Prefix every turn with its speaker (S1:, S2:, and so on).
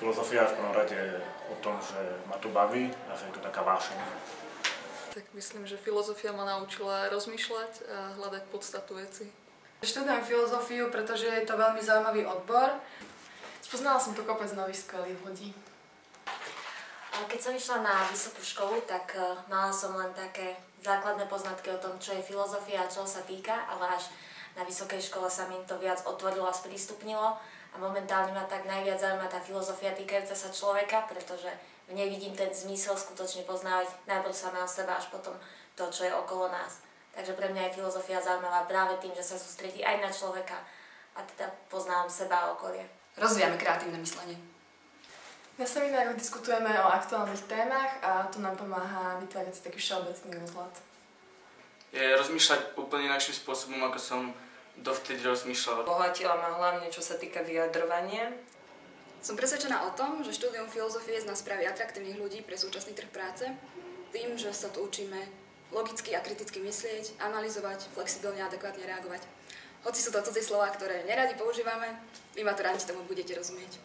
S1: Filozofia v prvom rade o tom, že ma to baví a že je to taká vášeň.
S2: Tak myslím, že filozofia ma naučila rozmýšľať a hľadať podstatu veci.
S3: Študujem filozofiu, pretože je to veľmi zaujímavý odbor. Spoznala som tu kopec nových skvelých ľudí.
S4: Keď som išla na vysokú školu, tak mala som len také základné poznatky o tom, čo je filozofia a čoho sa týka, ale až na vysokej škole sa mi to viac otvorilo a sprístupnilo a momentálne ma tak najviac zaujíma tá filozofia týkajúca sa človeka, pretože v nej vidím ten zmysel skutočne poznávať najprv sama seba, až potom to, čo je okolo nás. Takže pre mňa je filozofia zaujímavá práve tým, že sa sústredí aj na človeka a teda poznávam seba a okolie.
S5: Rozvíjame kreatívne myslenie.
S3: Na seminároch diskutujeme o aktuálnych témach a to nám pomáha vytvárať si taký všeobecný rozhľad.
S6: Je rozmýšľať úplne inakším spôsobom, ako som dovtedy rozmýšľala.
S7: Bohatila ma hlavne, čo sa týka vyjadrovania.
S5: Som presvedčená o tom, že štúdium filozofie z nás spraví atraktívnych ľudí pre súčasný trh práce, tým, že sa tu učíme logicky a kriticky myslieť, analyzovať, flexibilne a adekvátne reagovať. Hoci sú to cudzie slová, ktoré neradi používame, vy maturanti tomu budete rozumieť.